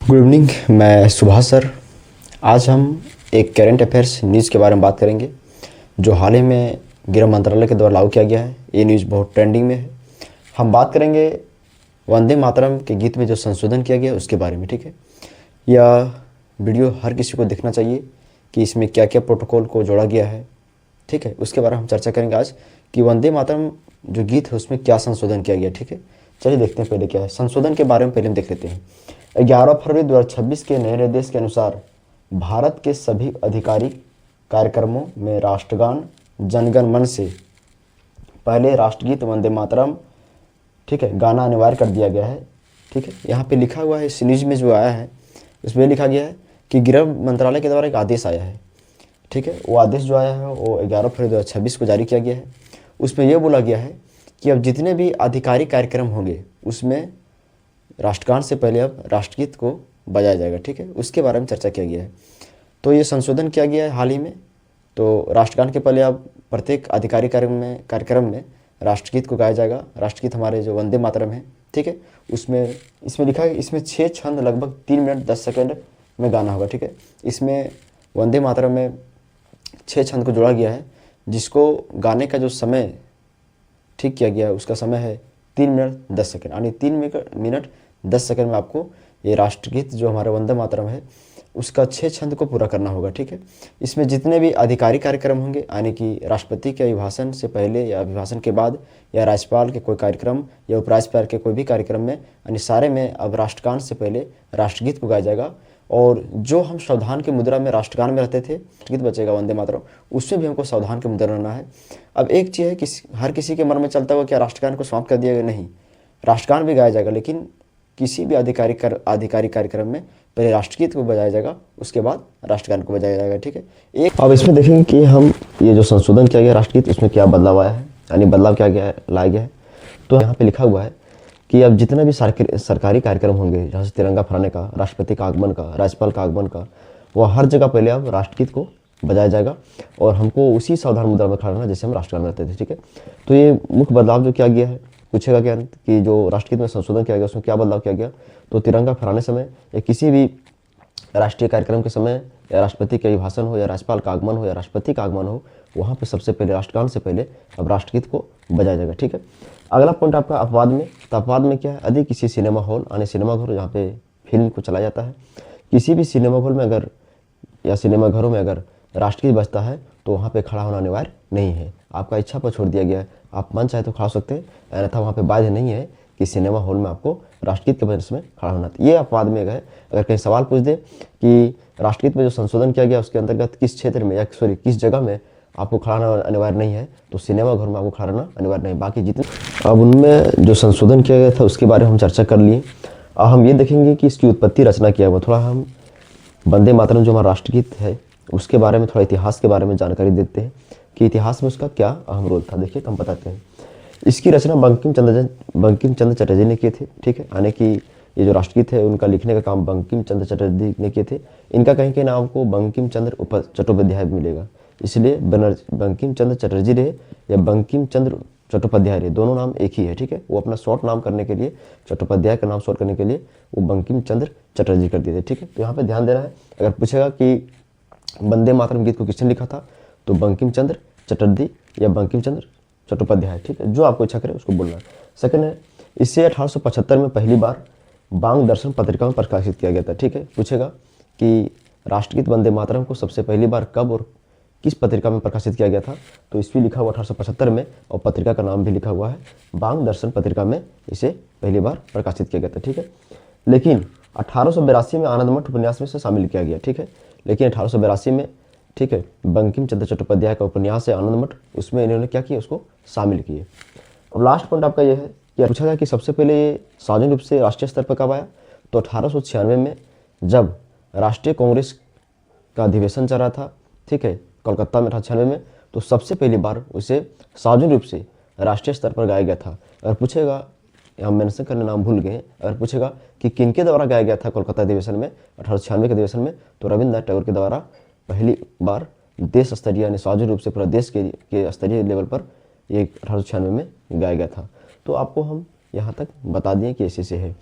Good evening. मैं Subhash sir. आज हम एक करेंट अफेयर्स न्यूज़ के बारे में बात करेंगे जो हाल ही में गृह मंत्रालय के द्वारा लागू किया गया है। ये न्यूज़ बहुत ट्रेंडिंग में है। हम बात करेंगे वंदे मातरम के गीत में जो संशोधन किया गया है उसके बारे में। ठीक है, यह वीडियो हर किसी को देखना चाहिए कि इसमें क्या क्या प्रोटोकॉल को जोड़ा गया है। ठीक है, उसके बारे में हम चर्चा करेंगे आज कि वंदे मातरम जो गीत है उसमें क्या संशोधन किया गया। ठीक है, चलिए देखते हैं पहले क्या है संशोधन के बारे में। पहले हम देख लेते हैं 11 फरवरी 2026 के नए निर्देश के अनुसार भारत के सभी आधिकारिक कार्यक्रमों में राष्ट्रगान जनगण मन से पहले राष्ट्रगीत वंदे मातरम ठीक है गाना अनिवार्य कर दिया गया है। ठीक है, यहाँ पे लिखा हुआ है इस न्यूज़ में जो आया है उसमें लिखा गया है कि गृह मंत्रालय के द्वारा एक आदेश आया है। ठीक है, वो आदेश जो आया है वो 11 फरवरी 2026 को जारी किया गया है। उसमें यह बोला गया है कि अब जितने भी आधिकारिक कार्यक्रम होंगे उसमें राष्ट्रगान से पहले अब राष्ट्रगीत को बजाया जाएगा। ठीक है, उसके बारे में चर्चा किया गया है। तो ये संशोधन किया गया है हाल ही में। तो राष्ट्रगान के पहले अब प्रत्येक आधिकारिक कार्यक्रम में राष्ट्रगीत को गाया जाएगा। राष्ट्रगीत हमारे जो वंदे मातरम है, ठीक है, उसमें इसमें लिखा है इसमें 6 छंद लगभग 3 मिनट 10 सेकेंड में गाना होगा। ठीक है, इसमें वंदे मातरम में 6 छंद को जोड़ा गया है जिसको गाने का जो समय ठीक किया गया है उसका समय है 3 मिनट 10 सेकेंड, यानी 3 मिनट 10 सेकेंड में आपको ये राष्ट्रगीत जो हमारे वंदे मातरम है उसका 6 छंद को पूरा करना होगा। ठीक है, इसमें जितने भी आधिकारिक कार्यक्रम होंगे यानी कि राष्ट्रपति के अभिभाषण से पहले या अभिभाषण के बाद या राज्यपाल के कोई कार्यक्रम या उपराज्यपाल के कोई भी कार्यक्रम में यानी सारे में अब राष्ट्रगान से पहले राष्ट्रगीत को गाया जाएगा। और जो हम सावधान की मुद्रा में राष्ट्रगान में रहते थे गीत बचेगा वंदे मातरम, उसमें भी हमको सावधान की मुद्रा रहना है। अब एक चीज़ है कि हर किसी के मन में चलता हुआ क्या राष्ट्रगान को समाप्त कर दिया गया, नहीं, राष्ट्रगान भी गाया जाएगा लेकिन किसी भी आधिकारिक कार्यक्रम में पहले राष्ट्रगीत को बजाया जाएगा उसके बाद राष्ट्रगान को बजाया जाएगा। ठीक है, एक अब इसमें देखेंगे कि हम ये जो संशोधन किया गया राष्ट्रगीत इसमें क्या बदलाव आया है, यानी बदलाव क्या गया है लाया गया है। तो यहाँ पे लिखा हुआ है कि अब जितने भी सरकारी कार्यक्रम होंगे जहाँ से तिरंगा फहराने का, राष्ट्रपति का आगमन का, राज्यपाल का आगमन का, वो हर जगह पहले अब राष्ट्रगीत को बजाया जाएगा और हमको उसी सावधान मुद्रा में खड़ा रहना जैसे हम राष्ट्रगान रहते थे। ठीक है, तो ये मुख्य बदलाव जो किया गया है, पूछेगा क्या कि जो राष्ट्रगीत में संशोधन किया गया उसमें क्या बदलाव किया गया। तो तिरंगा फहराने समय या किसी भी राष्ट्रीय कार्यक्रम के समय या राष्ट्रपति के अभिभाषण हो या राज्यपाल का आगमन हो या राष्ट्रपति का आगमन हो, वहाँ पे सबसे पहले राष्ट्रगान से पहले अब राष्ट्रगीत को बजाया जाएगा। ठीक है, अगला पॉइंट आपका अपवाद में। तो अपवाद में क्या है, यदि किसी सिनेमा हॉल यानी सिनेमा घर जहाँ पे फिल्म को चलाया जाता है, किसी भी सिनेमा हॉल में अगर या सिनेमा घरों में अगर राष्ट्रगीत बजता है तो वहाँ पे खड़ा होना अनिवार्य नहीं है, आपका इच्छा पर छोड़ दिया गया है। आप मन चाहे तो खड़ा हो सकते हैं, अन्यथा वहाँ पे बाध्य नहीं है कि सिनेमा हॉल में आपको राष्ट्रगीत के बजने में खड़ा होना। ये अपवाद में है। अगर कहीं सवाल पूछ दे कि राष्ट्रगीत में जो संशोधन किया गया उसके अंतर्गत किस क्षेत्र में या किस जगह में आपको खड़ा रहना अनिवार्य नहीं है, तो सिनेमा घर में आपको खड़ा रहना अनिवार्य नहीं। बाकी जितने अब उनमें जो संशोधन किया गया था उसके बारे में हम चर्चा कर लिए। अब हम ये देखेंगे कि इसकी उत्पत्ति रचना क्या हुआ। थोड़ा हम वंदे मातरम जो हमारा राष्ट्रगीत है उसके बारे में, थोड़ा इतिहास के बारे में जानकारी देते हैं कि इतिहास में उसका क्या अहम रोल था। देखिए, तो हम बताते हैं। इसकी रचना बंकिम चंद्र चटर्जी ने किए थे। ठीक है, यानी कि ये जो राष्ट्रगीत है उनका लिखने का काम बंकिम चंद्र चटर्जी ने किए थे। इनका कहीं के नाम को बंकिम चंद्र चट्टोपाध्याय भी मिलेगा, इसलिए बंकिम चंद्र चटर्जी रहे या बंकिम चंद्र चट्टोपाध्याय रहे, दोनों नाम एक ही है। ठीक है, वो अपना शॉर्ट नाम करने के लिए, चट्टोपाध्याय का नाम शॉर्ट करने के लिए वो बंकिम चंद्र चटर्जी कर दिए थे। ठीक है, तो यहाँ पे ध्यान देना है। अगर पूछेगा कि वंदे मातरम गीत को किसने लिखा था, तो बंकिम चंद्र चटर्जी या बंकिम चंद्र चट्टोपाध्याय। ठीक है, जो आपको इच्छा करे उसको बोलना है। सेकंड है, इसे 1875 में पहली बार बांग दर्शन पत्रिका में प्रकाशित किया गया था। ठीक है, पूछेगा कि राष्ट्रगीत वंदे मातरम को सबसे पहली बार कब और किस पत्रिका में प्रकाशित किया गया था, तो इसमें लिखा हुआ 1875 में और पत्रिका का नाम भी लिखा हुआ है बांग दर्शन पत्रिका में इसे पहली बार प्रकाशित किया गया था। ठीक है, लेकिन 1882 में आनंद मठ उपन्यास में से शामिल किया गया। ठीक है, लेकिन 1882 में, ठीक है, बंकिम चंद्र चट्टोपाध्याय का उपन्यास है आनंद मठ, उसमें इन्होंने क्या किया, उसको शामिल किए। अब लास्ट पॉइंट आपका यह है कि पूछा गया कि सबसे पहले ये सार्वजनिक रूप से राष्ट्रीय स्तर पर कब आया, तो 1896 में जब राष्ट्रीय कांग्रेस का अधिवेशन चल रहा था, ठीक है, कोलकाता में 1896 में, तो सबसे पहली बार उसे सार्वजनिक रूप से राष्ट्रीय स्तर पर गाया गया था। अगर पूछेगा, हम मेंशन करने नाम भूल गए, अगर पूछेगा कि किनके द्वारा गाया गया था कोलकाता अधिवेशन में 1896 के अधिवेशन में, तो रविन्द्रनाथ टैगोर के द्वारा पहली बार देश स्तरीय यानी सार्वजनिक रूप से पूरा देश के स्तरीय लेवल पर ये 1896 में गाया गया था। तो आपको हम यहाँ तक बता दिए कि ऐसे है।